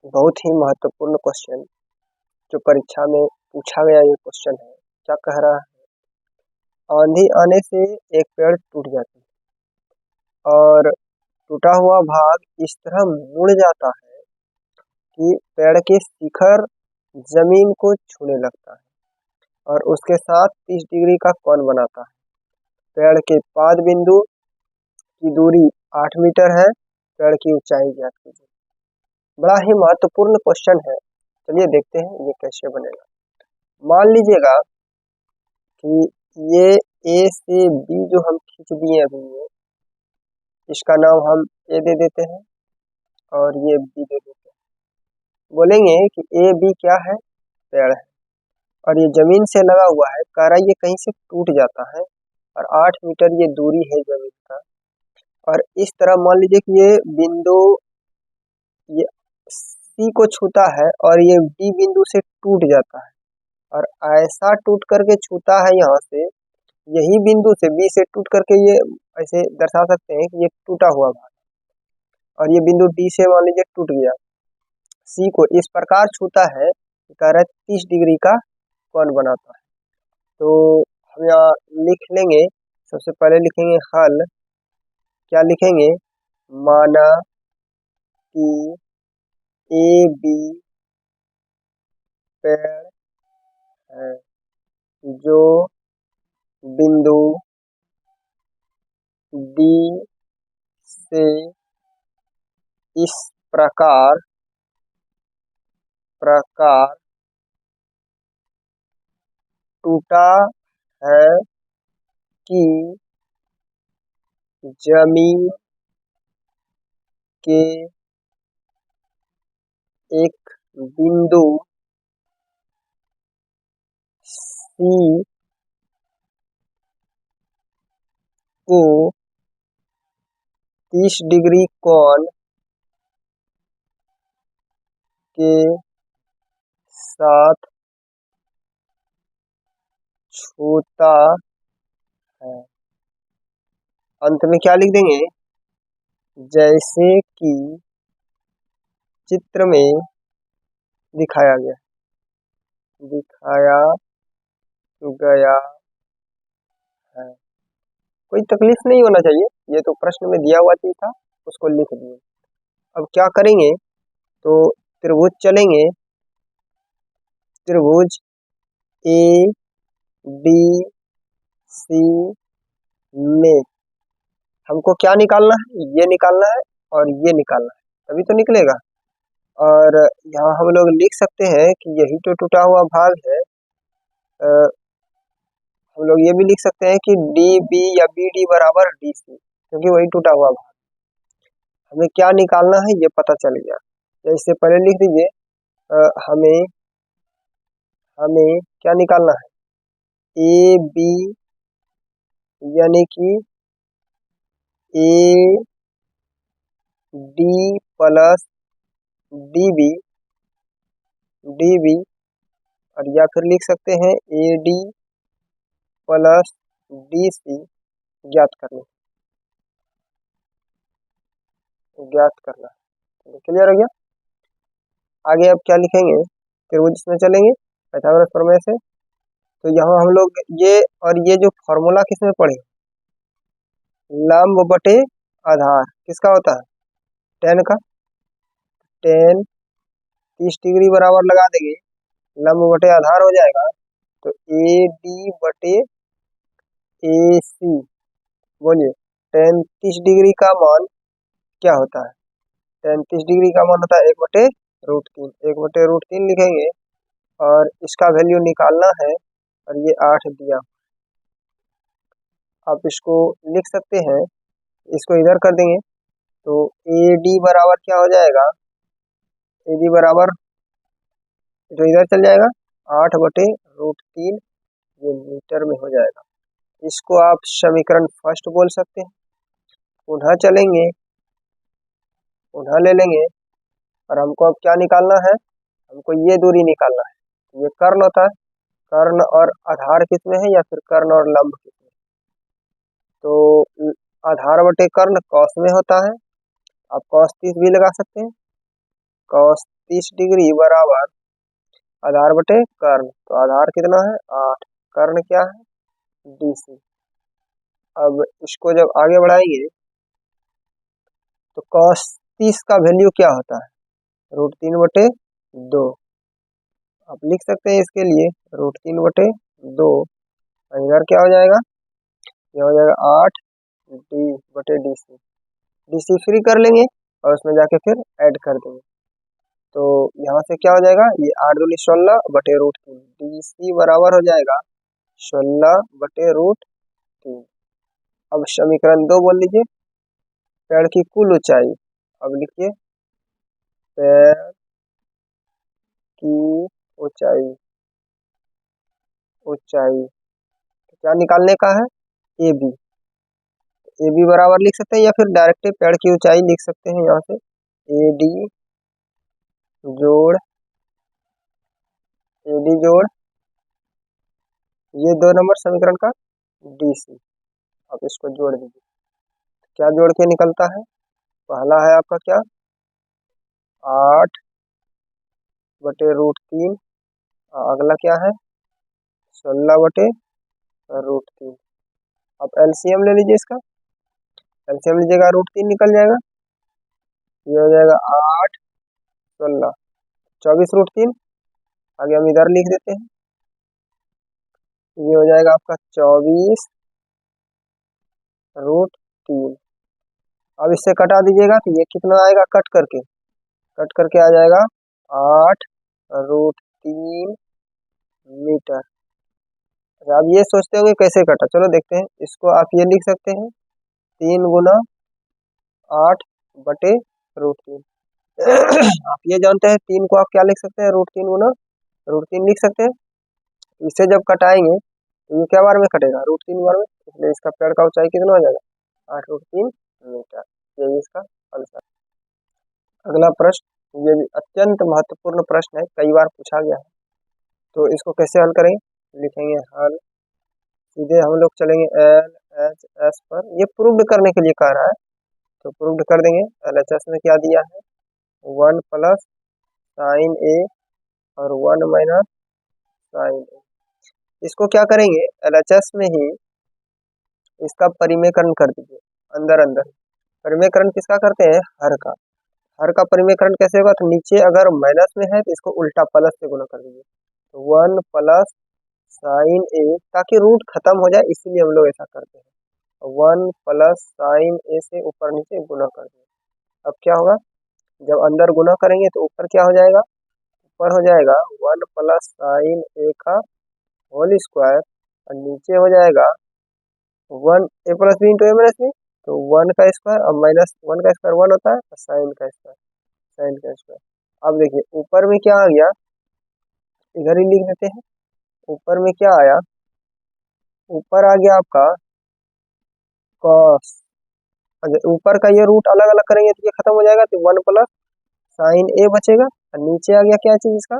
बहुत ही महत्वपूर्ण क्वेश्चन जो परीक्षा में पूछा गया ये क्वेश्चन है। क्या कह रहा है, आंधी आने से एक पेड़ टूट जाता है और टूटा हुआ भाग इस तरह मुड़ जाता है कि पेड़ के शिखर जमीन को छूने लगता है और उसके साथ 30 डिग्री का कोण बनाता है। पेड़ के पाद बिंदु की दूरी 8 मीटर है। पेड़ की ऊंचाई ज्ञात कीजिए। बड़ा ही महत्वपूर्ण क्वेश्चन है। चलिए देखते हैं ये कैसे बनेगा। मान लीजिएगा कि ये ए से बी जो हम खींच दिए अभी इसका नाम हम ए दे देते हैं और ये बी दे देते हैं। बोलेंगे कि ए बी क्या है, पेड़ है और ये जमीन से लगा हुआ है। कह रहा है ये कहीं से टूट जाता है और 8 मीटर ये दूरी है जमीन का। और इस तरह मान लीजिए कि ये बिंदु ये सी को छूता है और ये डी बिंदु से टूट जाता है और ऐसा टूट करके छूता है यहाँ से, यही बिंदु से बी से टूट करके ये ऐसे दर्शा सकते हैं कि ये टूटा हुआ भाग और ये बिंदु डी से मान लीजिए टूट गया। सी को इस प्रकार छूता है कि कह रहा है 30 डिग्री का कोण बनाता है। तो हम यहाँ लिख लेंगे, सबसे पहले लिखेंगे हल। क्या लिखेंगे, माना कि ए बी पेड़ है जो बिंदु डी से इस प्रकार टूटा है कि जमीन के एक बिंदु सी को 30 डिग्री कोण के साथ छूता है। अंत में क्या लिख देंगे, जैसे कि चित्र में दिखाया गया है। कोई तकलीफ नहीं होना चाहिए, ये तो प्रश्न में दिया हुआ चीज था, उसको लिख दिए। अब क्या करेंगे, तो त्रिभुज चलेंगे। त्रिभुज ए डी सी में हमको क्या निकालना है, ये निकालना है और ये निकालना है, तभी तो निकलेगा। और यहाँ हम लोग लिख सकते हैं कि यही तो टूटा हुआ भाग है। हम लोग ये भी लिख सकते हैं कि डी बी या बी डी बराबर डी सी, क्योंकि वही टूटा हुआ भाग। हमें क्या निकालना है ये पता चल गया। तो इससे पहले लिख दीजिए, हमें क्या निकालना है, ए बी यानी कि A D plus D B और या फिर लिख सकते हैं A D plus D C ज्ञात करना। क्लियर हो गया। आगे अब क्या लिखेंगे, त्रिभुज में चलेंगे पाइथागोरस प्रमेय से। तो यहाँ हम लोग ये और ये जो फॉर्मूला किसमें पढ़े, लंब बटे आधार किसका होता है, टेन का। टेन 30 डिग्री बराबर लगा देंगे, लंब बटे आधार हो जाएगा। तो ए डी बटे ए सी, बोलिए टेन 30 डिग्री का मान क्या होता है, टेन 30 डिग्री का मान होता है 1/√3। 1/√3 लिखेंगे और इसका वैल्यू निकालना है और ये 8 दिया। आप इसको लिख सकते हैं, इसको इधर कर देंगे तो ए डी बराबर क्या हो जाएगा, ए डी बराबर जो इधर चल जाएगा 8/√3, ये मीटर में हो जाएगा। इसको आप समीकरण फर्स्ट बोल सकते हैं। पुनः चलेंगे, पुनः ले लेंगे और हमको अब क्या निकालना है, हमको ये दूरी निकालना है। ये कर्ण होता है, कर्ण और आधार किसमें है या फिर कर्ण और लंब किसमें, तो आधार बटे कर्ण कॉस में होता है। आप cos 30 भी लगा सकते हैं, cos 30 डिग्री बराबर आधार बटे कर्ण। तो आधार कितना है 8, कर्ण क्या है DC। अब इसको जब आगे बढ़ाएंगे तो cos 30 का वैल्यू क्या होता है √3/2। आप लिख सकते हैं इसके लिए √3/2। इधर क्या हो जाएगा, ये हो जाएगा 8D/DC। DC फ्री कर लेंगे और उसमें जाके फिर ऐड कर देंगे। तो यहाँ से क्या हो जाएगा, ये 8 दूनी 16/√3। DC बराबर हो जाएगा 16/√3। अब समीकरण 2 बोल लीजिए, पेड़ की कुल ऊंचाई। अब लिखिए पेड़ की ऊंचाई, ऊंचाई क्या निकालने का है AB। AB बराबर लिख सकते हैं या फिर डायरेक्ट पेड़ की ऊंचाई लिख सकते हैं यहाँ से AD जोड़ ये 2 नंबर समीकरण का DC। आप इसको जोड़ दीजिए, क्या जोड़ के निकलता है, पहला है आपका क्या 8/√3, अगला क्या है 16/√3। अब LCM ले लीजिए इसका, LCM लीजिएगा √3 निकल जाएगा, ये हो जाएगा 8 16 24√3। आगे हम इधर लिख देते हैं, ये हो जाएगा आपका 24√3। अब इससे कटा दीजिएगा तो ये कितना आएगा, कट करके आ जाएगा 8√3 मीटर। अच्छा, अब ये सोचते होंगे कैसे कटा, चलो देखते हैं। इसको आप ये लिख सकते हैं 3 गुना 8/√3। आप ये जानते हैं 3 को आप क्या लिख सकते हैं √3 गुना √3 लिख सकते हैं। इसे जब कटाएंगे तो ये क्या बार में कटेगा √3 बार में, इसलिए इसका पेड़ का ऊंचाई कितना हो जाएगा 8√3 मीटर। यही इसका आंसर। अगला प्रश्न, ये भी अत्यंत महत्वपूर्ण प्रश्न है, कई बार पूछा गया है। तो इसको कैसे हल करेंगे, लिखेंगे हल, सीधे हम लोग चलेंगे LHS पर। ये प्रूव्ड करने के लिए कह रहा है तो प्रूव्ड कर देंगे। LHS में क्या दिया है 1 + sin A और 1 - sin A। इसको क्या करेंगे LHS में ही इसका परिमेयकरण कर दीजिए, अंदर परिमेयकरण किसका करते हैं हर का परिमेयकरण कैसे होगा, तो नीचे अगर माइनस में है तो इसको उल्टा प्लस से गुना कर दीजिए। तो 1 + sin A, ताकि रूट खत्म हो जाए इसीलिए हम लोग ऐसा करते हैं। 1 + sin A से ऊपर नीचे गुना कर दिए। अब क्या होगा, जब अंदर गुना करेंगे तो ऊपर क्या हो जाएगा, ऊपर हो जाएगा 1 + sin A का होल स्क्वायर और नीचे हो जाएगा 1 A + B × A - B। तो 1 का स्क्वायर और -1 का स्क्वायर 1 होता है और साइन का स्क्वायर। अब देखिए ऊपर में क्या आ गया, इधर ही लिख देते हैं। ऊपर में क्या आया, ऊपर आ गया आपका cos। ऊपर का ये रूट अलग अलग करेंगे तो ये खत्म हो जाएगा, तो 1 + sin A बचेगा और नीचे आ गया क्या चीज इसका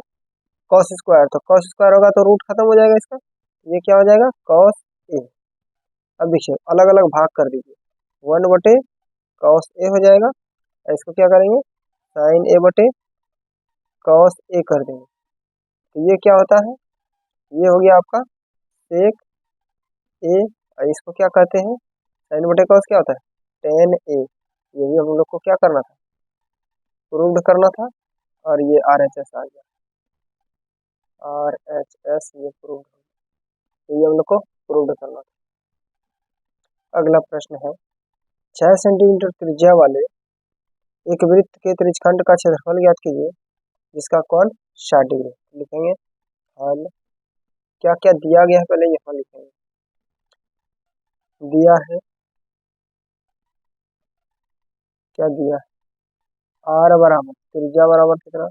cos स्क्वायर। तो cos स्क्वायर होगा तो रूट खत्म हो जाएगा इसका, ये क्या हो जाएगा cos A। अब देखिए अलग अलग भाग कर दीजिए, 1/cos A हो जाएगा, इसको क्या करेंगे sin A/cos A कर देंगे। तो ये क्या होता है, ये हो गया आपका sec A और इसको क्या कहते हैं sin/cos क्या होता है tan A। यही हम लोग को क्या करना था, प्रूव्ड करना था। और ये RHS आ गया, RHS ये प्रूव्ड, ये हम लोग को प्रूव्ड करना था। अगला प्रश्न है 6 सेंटीमीटर त्रिज्या वाले एक वृत्त के त्रिज्यखंड का क्षेत्रफल ज्ञात कीजिए जिसका कोण 60 डिग्री। लिखेंगे हल, क्या क्या दिया गया है पहले यहाँ लिखेंगे। दिया है, क्या दिया है R बराबर त्रिज्या बराबर कितना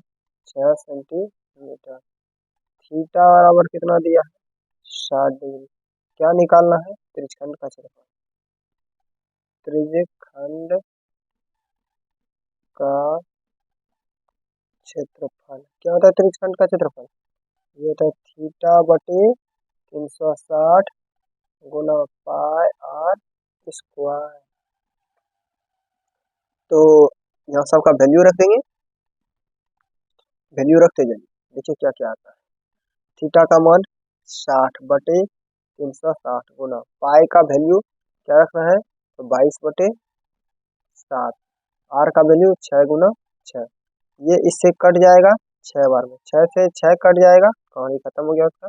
6 सेंटीमीटर, थीटा बराबर कितना दिया है 60 डिग्री। क्या निकालना है त्रिज्यखंड का क्षेत्रफल, त्रिज्यखंड का क्षेत्रफल क्या होता है त्रिज्यखंड का क्षेत्रफल, ये होता है θ/360 गुना πr²। तो यहाँ सबका वैल्यू रख देंगे। वैल्यू रखते जाइए, देखिए क्या क्या आता है। थीटा का मान 60/360 गुना पाई का वैल्यू क्या रखना है, तो 22/7। आर का वैल्यू 6 × 6, ये इससे कट जाएगा 6 बार में, 6 से 6 कट जाएगा, कहानी खत्म हो गया उसका।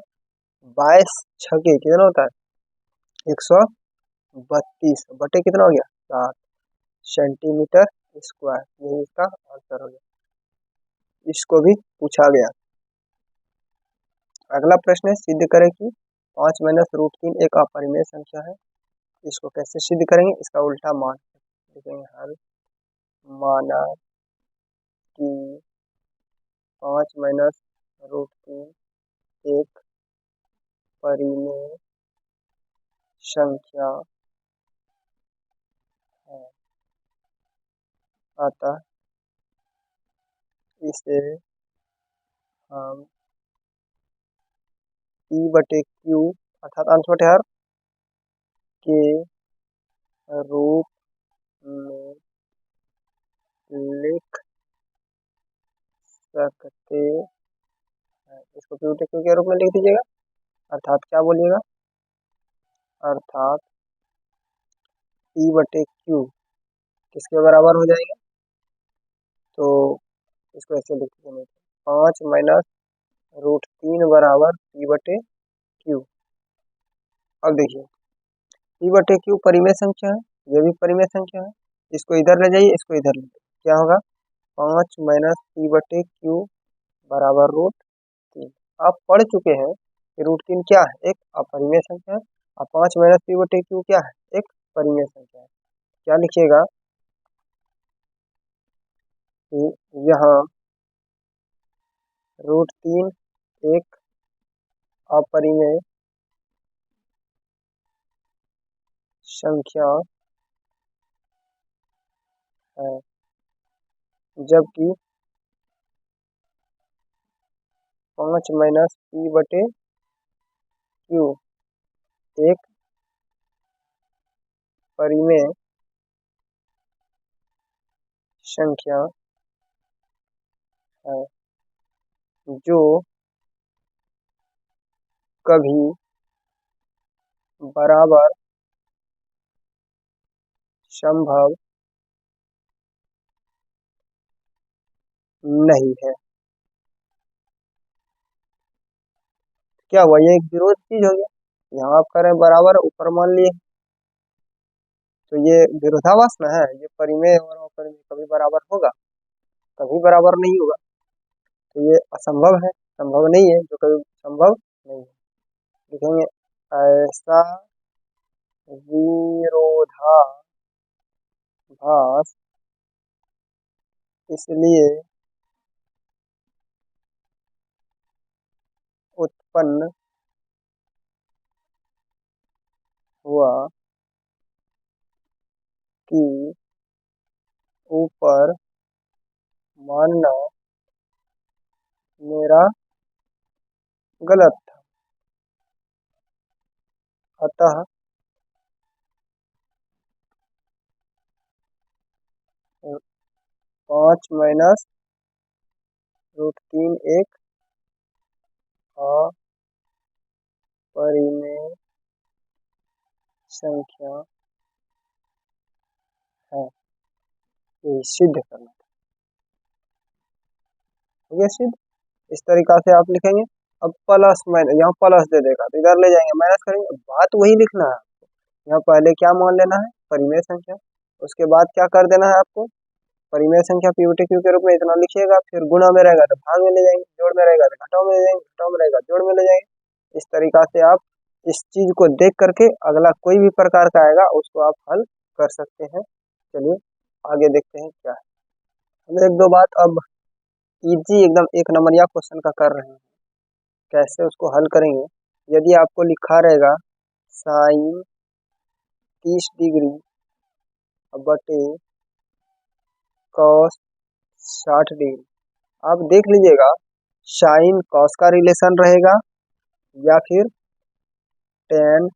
22×6 कितना होता है, 132 बटे कितना हो गया, 7 सेंटीमीटर स्क्वायर। यही इसका आंसर हो गया, इसको भी पूछा गया। अगला प्रश्न है, सिद्ध करें कि 5 - √3 एक अपरिमेय संख्या है। इसको कैसे सिद्ध करेंगे, इसका उल्टा मान लिखेंगे। हल माना कि 5 - √3 एक परिमेय संख्या है, अतः इसे हम P/Q अर्थात अंश बटे हर के रूप में लिख सकते हैं। इसको P/Q के रूप में लिख दीजिएगा, अर्थात क्या बोलिएगा, अर्थात P/Q किसके बराबर हो जाएगा, तो इसको ऐसे लिख देंगे, 5 - √3 P/Q। अब देखिए P/Q परिमेय संख्या है, ये भी परिमेय संख्या है, इसको इधर ले जाइए, इसको इधर ले जाइए, क्या होगा, 5 - P/Q बराबर √3। आप पढ़ चुके हैं कि √3 क्या है, एक अपरिमेय संख्या है, और 5 - P/Q क्या है, एक परिमेय संख्या है। क्या लिखिएगा कि यहाँ √3 एक अपरिमेय संख्या है, जबकि 5 - P/Q एक परिमेय संख्या है, जो कभी बराबर संभव नहीं है। क्या हुआ, ये एक विरोध चीज हो गया, यहाँ आप करें बराबर, ऊपर मान लिए, तो ये विरोधाभास ना है, ये परिमेय और अपरिमेय कभी बराबर होगा, कभी बराबर नहीं होगा, तो ये असंभव है, संभव नहीं है, जो कभी संभव नहीं है। लिखेंगे ऐसा विरोधाभास इसलिए उत्पन्न हुआ कि ऊपर मानना मेरा गलत था, अतः 5 - √3 एक अपरिमेय संख्या है, ये सिद्ध करना था। हो गया सिद्ध। इस तरीका से आप लिखेंगे। अब प्लस माइनस, यहाँ प्लस दे देगा तो इधर ले जाएंगे माइनस करेंगे, बात वही लिखना है। यहाँ पहले क्या मान लेना है, परिमेय संख्या, उसके बाद क्या कर देना है आपको, परिमेय संख्या P/Q के रूप में इतना लिखिएगा, फिर गुणा में रहेगा तो भाग में ले जाएंगे, जोड़ में रहेगा तो घटाव में ले जाएंगे, घटाव में रहेगा जोड़ में ले जाएंगे। इस तरीका से आप इस चीज को देख करके अगला कोई भी प्रकार का आएगा उसको आप हल कर सकते हैं। चलिए आगे देखते हैं क्या है। हम एक दो बात अब इजी एकदम एक नंबरिया क्वेश्चन का कर रहे हैं, कैसे उसको हल करेंगे। यदि आपको लिखा रहेगा साइन 30° बटे कॉस 60°, आप देख लीजिएगा साइन कॉस का रिलेशन रहेगा या फिर टेन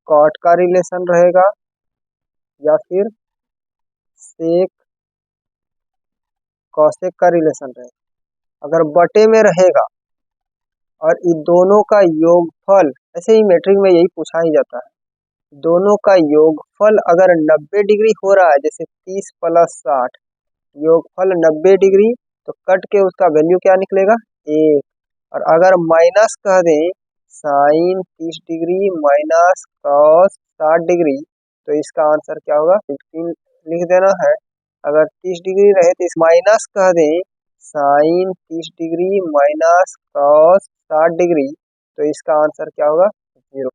कॉट का रिलेशन रहेगा या फिर सेक कॉसेक का रिलेशन रहेगा। अगर बटे में रहेगा और इन दोनों का योगफल, ऐसे ही मैट्रिक में यही पूछा ही जाता है, दोनों का योगफल अगर 90 डिग्री हो रहा है, जैसे 30 प्लस 60, योगफल 90 डिग्री, तो कट के उसका वैल्यू क्या निकलेगा, 1। और अगर माइनस कह दें, sine 30 degree minus cos 60 degree, तो इसका आंसर क्या होगा, 15 लिख देना है। अगर 30 डिग्री रहे तो इस माइनस कह दें, sine 30 degree minus cos 60 degree, तो इसका आंसर क्या होगा, 0।